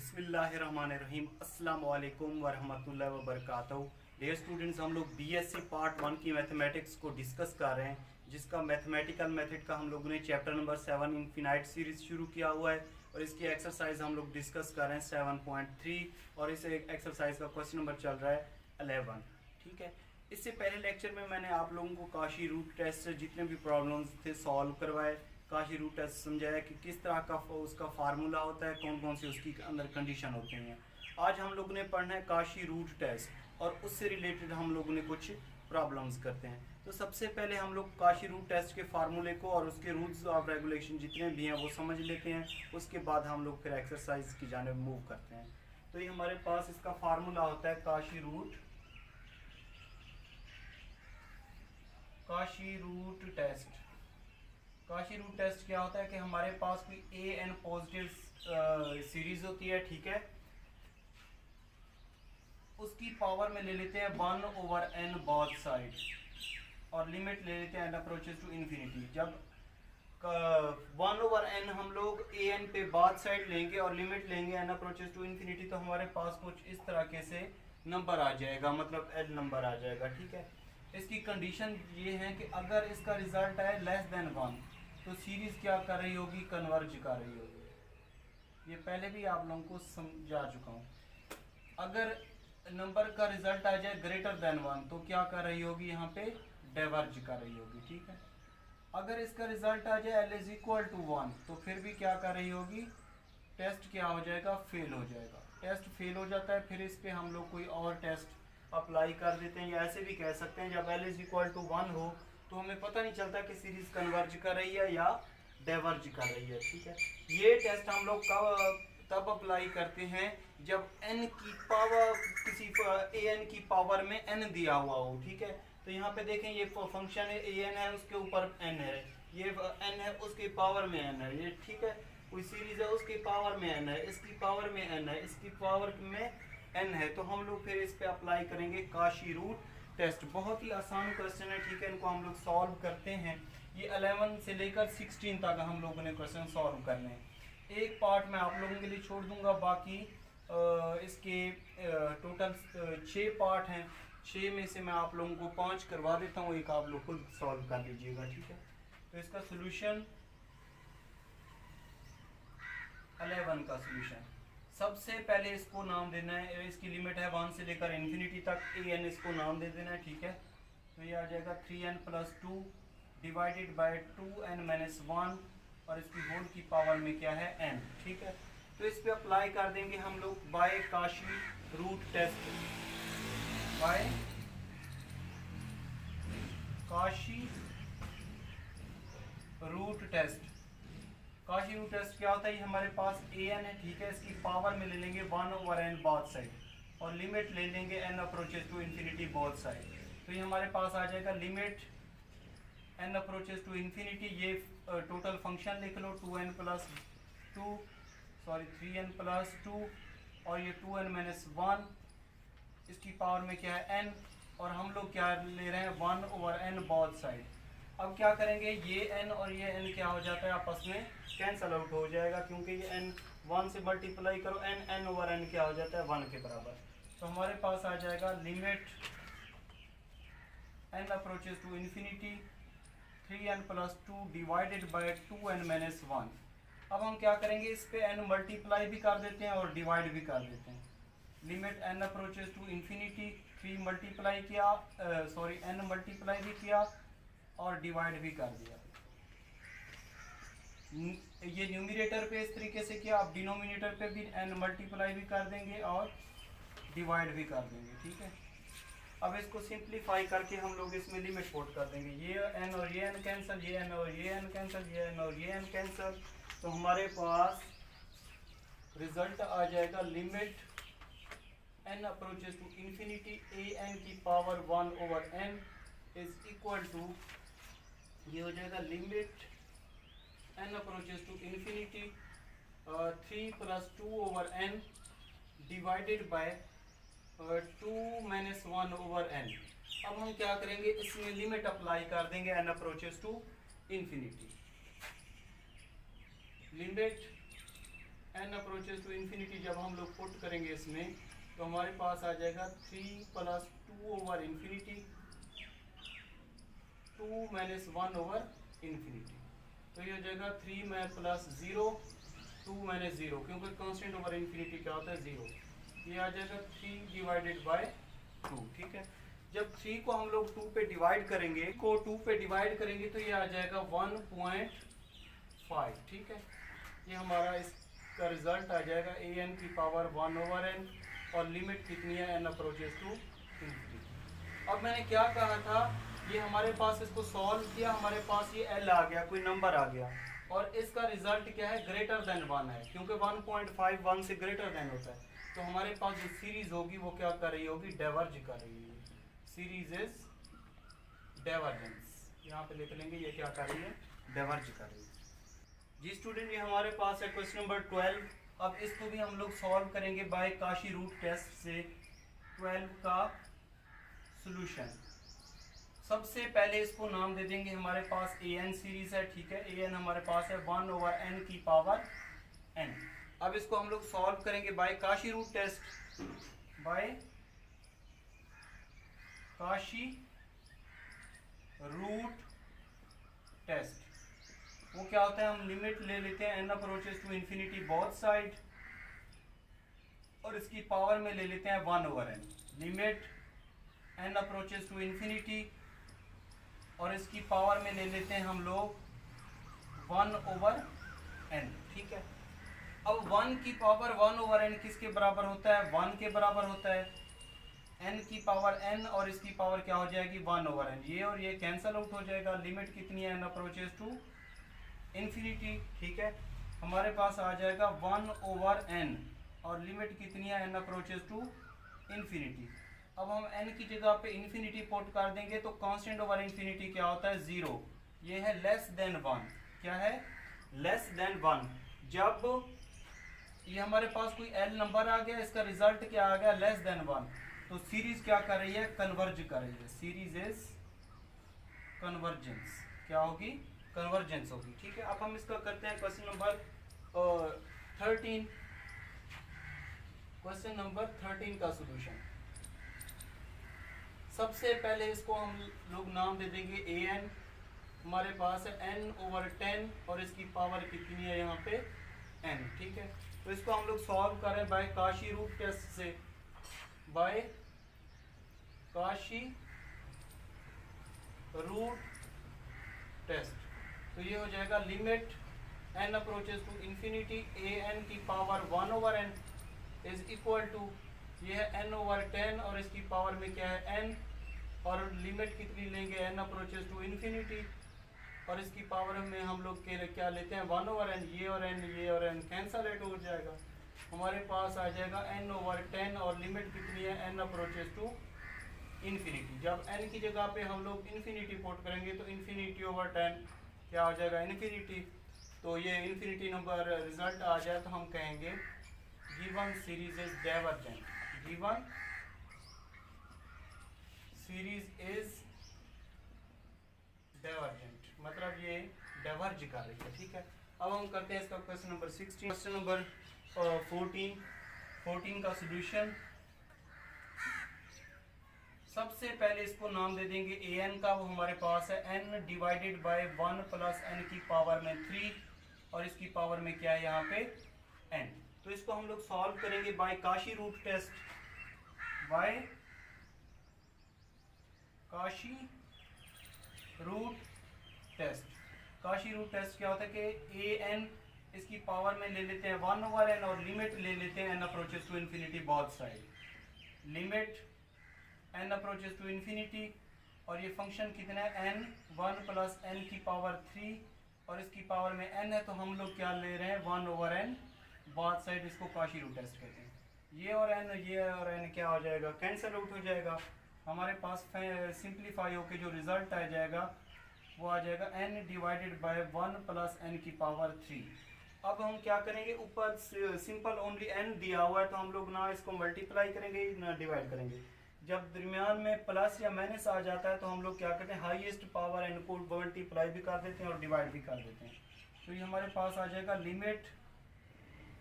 बिस्मिल्लाहिर्रहमानिर्रहीम अस्सलाम वालेकुम वरहमतुल्लाहि वबरकातुहू। डियर स्टूडेंट्स, हम लोग बीएससी पार्ट 1 की मैथमेटिक्स को डिस्कस कर रहे हैं, जिसका मैथमेटिकल मेथड का हम लोगों ने चैप्टर नंबर 7 इनफिनाइट सीरीज शुरू किया हुआ है और इसकी एक्सरसाइज हम लोग डिस्कस कर रहे हैं 7.3 और इस एक्सरसाइज का क्वेश्चन नंबर चल रहा है 11। ठीक है, इससे पहले लेक्चर में मैंने आप लोगों को काशी रूट टेस्ट से जितने भी प्रॉब्लम्स थे सॉल्व करवाए, काशी रूट टेस्ट समझाया कि किस तरह का उसका फार्मूला होता है, कौन कौन सी उसकी अंदर कंडीशन होती हैं। आज हम लोगों ने पढ़ना है काशी रूट टेस्ट और उससे रिलेटेड हम लोगों ने कुछ प्रॉब्लम्स करते हैं। तो सबसे पहले हम लोग काशी रूट टेस्ट के फार्मूले को और उसके रूल्स ऑफ रेगुलेशन जितने भी हैं वो समझ लेते हैं, उसके बाद हम लोग फिर एक्सरसाइज की जाने मूव करते हैं। तो ये हमारे पास इसका फार्मूला होता है Cauchy root test. Cauchy root test क्या होता है कि हमारे पास कोई ए एन पॉजिटिव सीरीज होती है, ठीक है, उसकी पावर में ले लेते हैं 1/n बोथ साइड और लिमिट ले लेते हैं n अप्रोचेस टू इन्फिनिटी। जब 1/n हम लोग ए एन पे बाथ साइड लेंगे और लिमिट लेंगे n अप्रोचेस टू इन्फिनिटी, तो हमारे पास कुछ इस तरह से नंबर आ जाएगा, मतलब l नंबर आ जाएगा। ठीक है, इसकी कंडीशन ये है कि अगर इसका रिजल्ट है लेस देन 1 तो सीरीज क्या कर रही होगी, कन्वर्ज कर रही होगी। ये पहले भी आप लोगों को समझा चुका हूँ। अगर नंबर का रिजल्ट आ जाए ग्रेटर देन 1 तो क्या कर रही होगी, यहाँ पे डाइवर्ज कर रही होगी। ठीक है, अगर इसका रिजल्ट आ जाए l = 1 तो फिर भी क्या कर रही होगी, टेस्ट क्या हो जाएगा, फेल हो जाएगा। टेस्ट फेल हो जाता है, फिर इस पे हम लोग कोई और टेस्ट अप्लाई कर देते हैं, या ऐसे भी कह सकते हैं जब l = 1 हो तो हमें पता नहीं चलता कि सीरीज कन्वर्ज कर रही है या डाइवर्ज कर रही है। ठीक है, ये टेस्ट हम लोग तब अप्लाई करते हैं जब n की पावर किसी an की पावर में n दिया हुआ हो। ठीक है, तो यहाँ पे देखें ये फंक्शन है an है, उसके ऊपर n है, ये n है उसकी पावर में n है, ये ठीक है, कोई सीरीज है उसकी पावर में n है, इसकी पावर में n है, इसकी पावर में n है, तो हम लोग फिर इस पे अप्लाई करेंगे काशी रूट टेस्ट। बहुत ही आसान क्वेश्चन है, ठीक है, इनको हम लोग सॉल्व करते हैं। ये 11 से लेकर 16 तक हम लोगों ने क्वेश्चन सॉल्व करने हैं। एक पार्ट मैं आप लोगों के लिए छोड़ दूंगा, बाकी इसके टोटल 6 पार्ट हैं, 6 में से मैं आप लोगों को 5 करवा देता हूँ, एक आप लोग खुद सॉल्व कर लीजिएगा। ठीक है, तो इसका सोल्यूशन 11 का सोल्यूशन, सबसे पहले इसको नाम देना है, इसकी लिमिट है 1 से लेकर इन्फिनिटी तक, an इसको नाम दे देना है। ठीक है, तो ये आ जाएगा 3n + 2 डिवाइडेड बाय 2n - 1 और इसकी होल की पावर में क्या है, n। ठीक है, तो इस पे अप्लाई कर देंगे हम लोग by Cauchy root test, by Cauchy root test. Cauchy root test क्या होता है, ये हमारे पास an है, ठीक है, इसकी पावर में ले लेंगे 1/n बोथ साइड और लिमिट ले लेंगे n approaches to infinity both side. तो ये हमारे पास आ जाएगा limit n approaches to infinity, ये टोटल फंक्शन लिख लो 3n + 2 और ये 2n - 1, इसकी पावर में क्या है n, और हम लोग क्या ले रहे हैं 1/n बोथ साइड। अब क्या करेंगे, ये n और ये n क्या हो जाता है, आपस में कैंसल आउट हो जाएगा, क्योंकि ये n 1 से मल्टीप्लाई करो n/n क्या हो जाता है 1 के बराबर। तो हमारे पास आ जाएगा limit n approaches to infinity 3n + 2 divided by 2n - 1। अब हम क्या करेंगे, इस पे n मल्टीप्लाई भी कर देते हैं और डिवाइड भी कर देते हैं। Limit n approaches to infinity 3 multiply किया, n मल्टीप्लाई भी किया और डिवाइड भी कर दिया। ये न्यूमरेटर पे इस तरीके से किया, आप डिनोमिनेटर पे भी n मल्टीप्लाई भी कर देंगे और डिवाइड भी कर देंगे। ठीक है, अब इसको सिंप्लीफाई करके हम लोग इसमें लिमिट पुट कर देंगे, ये n और ये n कैंसिल, ये n और ये n कैंसिल, ये n और ये n कैंसिल, तो हमारे पास रिजल्ट आ जाएगा limit n approaches to infinity an की power 1/n is equal to, ये हो जाएगा limit n approaches to infinity 3 + 2/n divided by 2 - 1/n। अब हम क्या करेंगे, इसमें लिमिट अप्लाई कर देंगे n approaches to infinity, limit n n approaches to infinity जब हम लोग पुट करेंगे इसमें तो हमारे पास आ जाएगा 3 + 2 ओवर इन्फिनिटी 2 - 1 ओवर इन्फिनिटी। तो ये हो जाएगा 3 में प्लस 0 2 मैंने 0 क्योंकि कांस्टेंट ओवर इन्फिनिटी क्या होता है 0। ये आ जाएगा 3/2। ठीक है, जब 3 को हम लोग 2 पे डिवाइड करेंगे तो ये आ जाएगा 1.5। ठीक है, ये हमारा इसका रिजल्ट आ जाएगा an की पावर 1/n और लिमिट कितनी है n अप्रोचेस टू इन्फिनिटी। अब मैंने क्या कहा था, ये हमारे पास इसको सॉल्व किया, हमारे पास ये l आ गया, कोई नंबर आ गया और इसका रिजल्ट क्या है ग्रेटर देन 1 है क्योंकि 1.5 1 से ग्रेटर देन होता है। तो हमारे पास जो सीरीज होगी वो क्या कर रही होगी, डाइवर्ज कर रही है। सीरीज इज डाइवर्जेंस, यहाँ पे लिख लेंगे ये क्या कर रही है, डाइवर्ज कर रही है। जी स्टूडेंट, ये हमारे पास है क्वेश्चन नंबर 12। अब इसको भी हम लोग सॉल्व करेंगे बाय काशी रूट टेस्ट से। 12 का सॉल्यूशन, सबसे पहले इसको नाम दे देंगे, हमारे पास an सीरीज है। ठीक है, an हमारे पास है 1/n की पावर n। अब इसको हम लोग सॉल्व करेंगे by Cauchy root test. By Cauchy root test वो क्या होता है, हम लिमिट ले लेते हैं n approaches to infinity both side और इसकी पावर में ले लेते हैं 1/n। Limit n approaches to infinity और इसकी पावर में ले लेते हैं हम लोग 1/n। ठीक है, अब 1 की पावर 1/n किसके बराबर होता है, 1 के बराबर होता है। n की पावर n और इसकी पावर क्या हो जाएगी 1/n, ये और ये कैंसल आउट हो जाएगा। लिमिट कितनी है n अप्रोचेस टू इन्फिनिटी। ठीक है, हमारे पास आ जाएगा 1/n और लिमिट कितनी है n अप्रोचेस टू इन्फिनिटी। अब हम n की जगह पे इन्फिनिटी पुट कर देंगे तो कांस्टेंट ओवर इन्फिनिटी क्या होता है 0। ये है लेस देन 1, क्या है लेस देन 1। जब ये हमारे पास कोई l नंबर आ गया, इसका रिजल्ट क्या आ गया लेस देन 1, तो सीरीज क्या कर रही है, कन्वर्ज कर रही है। सीरीज इज कन्वर्जेंस, क्या होगी, कन्वर्जेंस होगी। ठीक है, अब हम इसका करते हैं क्वेश्चन नंबर 13। क्वेश्चन नंबर 13 का सॉल्यूशन, सबसे पहले इसको हम लोग नाम दे देंगे an। हमारे पास है n/10 और इसकी पावर कितनी है यहाँ पे n। ठीक है, तो इसको हम लोग सॉल्व करें बाय काशी रूट टेस्ट से। बाय काशी रूट टेस्ट तो ये हो जाएगा limit n approaches to infinity an की power 1/n is equal to, ये है n/10 और इसकी पावर में क्या है n और लिमिट कितनी लेंगे n अप्रोचेस टू इन्फिनिटी और इसकी पावर में हम लोग क्या लेते हैं 1/n। ये और n कैंसल आउट हो जाएगा, हमारे पास आ जाएगा n/10 और लिमिट कितनी है n अप्रोचेस टू इन्फिनिटी। जब n की जगह पे हम लोग इन्फिनिटी पुट करेंगे तो इन्फिनिटी/10 क्या हो जाएगा इन्फिनिटी। तो ये इन्फिनिटी नंबर रिजल्ट आ जाए तो हम कहेंगे given series is divergent. Given series is divergent, मतलब ये डाइवर्ज कर रही है। ठीक है, अब हम करते हैं इसका क्वेश्चन नंबर 16। क्वेश्चन नंबर 14 का सॉल्यूशन, सबसे पहले इसको नाम दे देंगे an का, वो हमारे पास है n/1 + n की पावर में 3 और इसकी पावर में क्या है यहाँ पे n। तो इसको हम लोग सॉल्व करेंगे by Cauchy root test. By Cauchy root test, Cauchy root test क्या होता है कि an इसकी पावर में ले लेते हैं 1/n और लिमिट ले लेते हैं n approaches to infinity both side. Limit n approaches to infinity और ये फंक्शन कितना है n 1 + n की पावर 3 और इसकी पावर में n है, तो हम लोग क्या ले रहे हैं 1/n बोथ साइड। इसको काशी रूट टेस्ट कहते हैं। ये और n क्या हो जाएगा, कैंसल आउट हो जाएगा। हमारे पास सिंप्लीफाई होकर जो रिजल्ट आ जाएगा वो आ जाएगा n/1 + n की पावर 3। अब हम क्या करेंगे, ऊपर सिंपल ओनली n दिया हुआ है तो हम लोग ना इसको मल्टीप्लाई करेंगे ना डिवाइड करेंगे। जब दरमियान में प्लस या माइनस आ जाता है तो हम लोग क्या करते हैं हाईएस्ट पावर n को मल्टीप्लाई भी कर देते हैं और डिवाइड भी कर देते हैं। तो ये हमारे पास आ जाएगा limit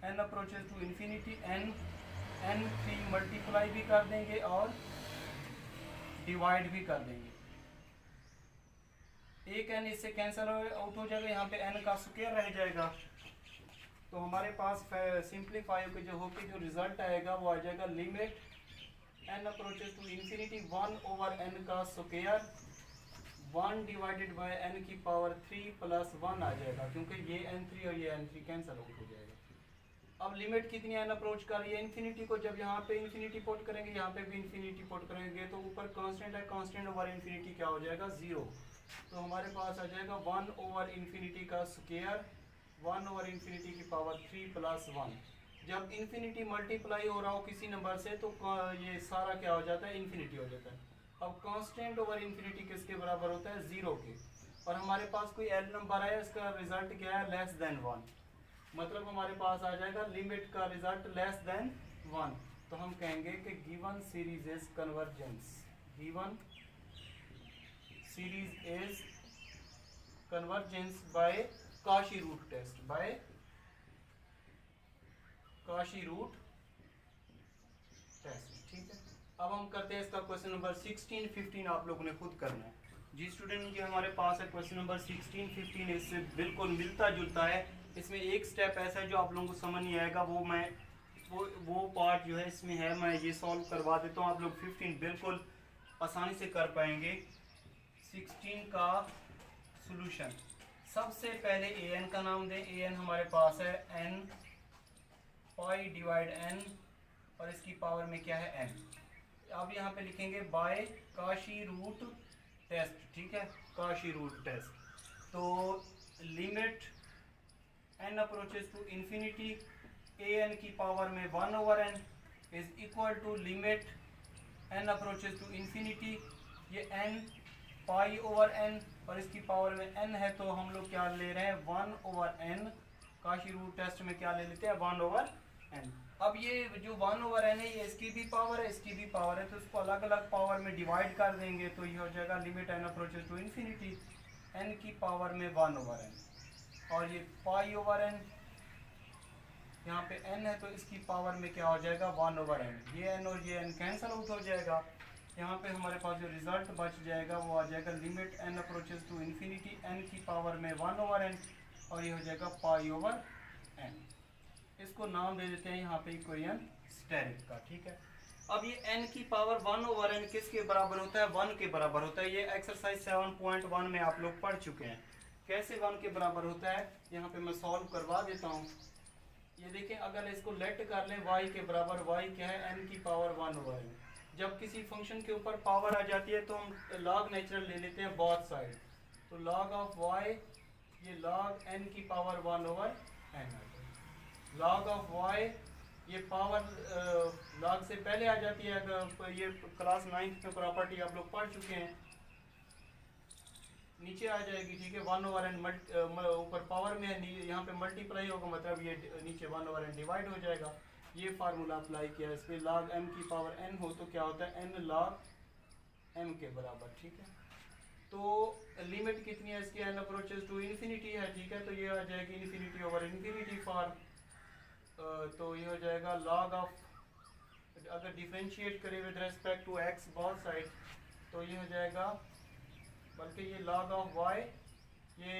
n approaches to infinity, n 3 multiply भी कर देंगे और डिवाइड भी कर देंगे। एक n इससे कैंसिल आउट हो जाएगा, यहाँ पे n का स्क्वायर रह जाएगा। तो हमारे पास सिंप्लीफाई के जो होके जो रिजल्ट आएगा वो आ जाएगा limit n approaches to infinity 1 over n का स्क्वायर 1 डिवाइडेड बाय n की पावर 3 प्लस 1 आ जाएगा, क्योंकि ये n3 और ये n3 कैंसिल आउट हो जाएगा। अब लिमिट कितनी n अप्रोच कर रही है इन्फिनिटी को, जब यहाँ पे इन्फिनिटी पुट करेंगे यहाँ पे भी इन्फिनिटी पुट करेंगे तो ऊपर कांस्टेंट है, कांस्टेंट ओवर इन्फिनिटी क्या हो जाएगा 0। तो हमारे पास आ जाएगा 1 ओवर इन्फिनिटी का स्क्वायर 1 ओवर इन्फिनिटी की पावर 3 प्लस 1। जब इन्फिनिटी मल्टीप्लाई हो रहा हो किसी नंबर से तो ये सारा क्या हो जाता है इन्फिनिटी हो जाता है। अब कांस्टेंट ओवर इन्फिनिटी किसके बराबर होता है 0 के, और हमारे पास कोई एल नंबर है, इसका रिजल्ट क्या है लेस देन 1, मतलब हमारे पास आ जाएगा लिमिट का रिजल्ट लेस देन 1। तो हम कहेंगे कि given series is convergence, given series is convergence by Cauchy root test, by Cauchy root test. ठीक है, अब हम करते हैं इसका क्वेश्चन नंबर 16 15 आप लोगों ने खुद करना है। जी स्टूडेंट, ये हमारे पास है क्वेश्चन नंबर 16 15, इससे बिल्कुल मिलता जुलता है। इसमें एक स्टेप ऐसा है जो आप लोगों को समझ नहीं आएगा, वो पार्ट जो है इसमें है, मैं ये सॉल्व करवा देता हूँ, आप लोग 15 बिल्कुल आसानी से कर पाएंगे। 16 का सॉल्यूशन, सबसे पहले an का नाम दें। an हमारे पास है n पाई डिवाइड n और इसकी पावर में क्या है n। अब यहाँ पे लिखेंगे बाय काशी रूट टेस्ट, ठीक है, काशी रूट टेस्ट। तो limit n approaches to infinity an की पावर में 1 over n is equal to limit n approaches to infinity, ये n पाई ओवर n और इसकी पावर में n है, तो हम लोग क्या ले रहे हैं 1 over n। Cauchy root test में क्या ले लेते हैं 1 ओवर n। अब ये जो 1 ओवर n है ये इसकी भी पावर है, इसकी भी पावर है, तो इसको अलग अलग पावर में डिवाइड कर देंगे तो ये हो जाएगा limit n approaches to infinity n की पावर में 1 ओवर n, और ये पाई ओवर n, यहाँ पे n है तो इसकी पावर में क्या हो जाएगा 1 ओवर n। ये n और ये n कैंसिल आउट हो जाएगा। यहाँ पे हमारे पास जो रिजल्ट बच जाएगा वो आ जाएगा limit n approaches to infinity n की पावर में 1 ओवर n, और ये हो जाएगा पाई ओवर n। इसको नाम दे देते हैं यहाँ पे इक्वेशन स्टेरिक का। ठीक है, अब ये n की पावर 1 ओवर n किसके बराबर होता है 1 के बराबर होता है। ये एक्सरसाइज 7.1 में आप लोग पढ़ चुके हैं कैसे 1 के बराबर होता है। यहाँ पे मैं सॉल्व करवा देता हूँ। ये देखें, अगर इसको लेट कर लें y के बराबर, y क्या है n की पावर 1 ओवर n। जब किसी फंक्शन के ऊपर पावर आ जाती है तो हम log नेचुरल ले लेते हैं बोथ साइड, तो log ऑफ y ये log n की power 1 over n, log of y ये पावर log से पहले आ जाती है। अगर ये क्लास 9th में प्रॉपर्टी आप लोग पढ़ चुके हैं, नीचे आ जाएगी। ठीक है, 1 ओवर n ऊपर पावर में है, यहाँ पे मल्टीप्लाई होगा, मतलब ये नीचे 1 ओवर n डिवाइड हो जाएगा। ये फार्मूला अप्लाई किया, इस पर log m की पावर n हो तो क्या होता है n log m के बराबर। ठीक है, तो लिमिट कितनी है इसकी n अप्रोचेस टू इन्फिनिटी है। ठीक है, तो ये आ जाएगी इन्फिनिटी ओवर इन्फिनिटी फॉर्म, तो ये हो जाएगा log ऑफ, अगर डिफरेंशिएट करें with respect to x both side तो ये हो जाएगा, बल्कि ये log ऑफ y ये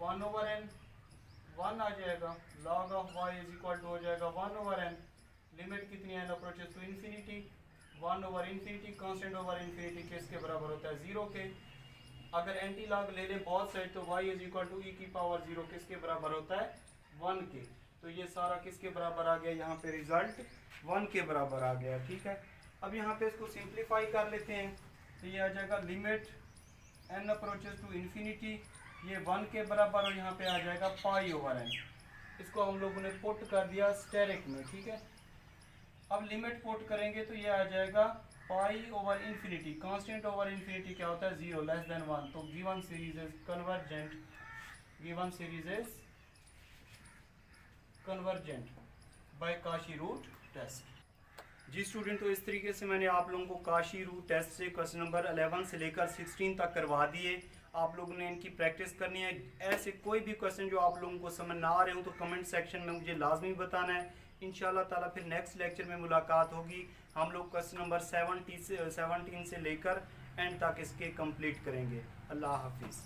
1 ओवर n 1 आ जाएगा, log of y is equal to हो जाएगा 1 ओवर n। लिमिट कितनी है n approaches to infinity 1 over infinity, constant over infinity किसके बराबर होता है 0 के। अगर एंटी लॉग ले लें बोथ साइड तो y is equal to e की पावर 0 किसके बराबर होता है 1 के। तो ये सारा किसके बराबर आ गया, यहाँ पे रिजल्ट 1 के बराबर आ गया। ठीक है, अब यहाँ पे इसको सिंप्लीफाई कर लेते हैं, तो ये आ जाएगा limit n approaches to infinity ये 1 के बराबर, और यहाँ पे आ जाएगा पाई ओवर n। इसको हम लोगों ने पुट कर दिया स्टेरिक में। ठीक है, अब लिमिट पुट करेंगे तो ये आ जाएगा pi over infinity, constant over infinity क्या होता है 0 लेस देन 1। तो given series is convergent, given series is convergent by Cauchy root test. जी स्टूडेंट, तो इस तरीके से मैंने आप लोगों को काशी रूट टेस्ट से क्वेश्चन नंबर 11 से लेकर 16 तक करवा दिए। आप लोगों ने इनकी प्रैक्टिस करनी है। ऐसे कोई भी क्वेश्चन जो आप लोगों को समझ ना आ रहे हो तो कमेंट सेक्शन में मुझे लाजमी बताना है। इंशाल्लाह ताला फिर नेक्स्ट लेक्चर में मुलाकात होगी। हम लोग क्वेश्चन नंबर 17 से लेकर एंड तक इसके कंप्लीट करेंगे। अल्लाह हाफिज़।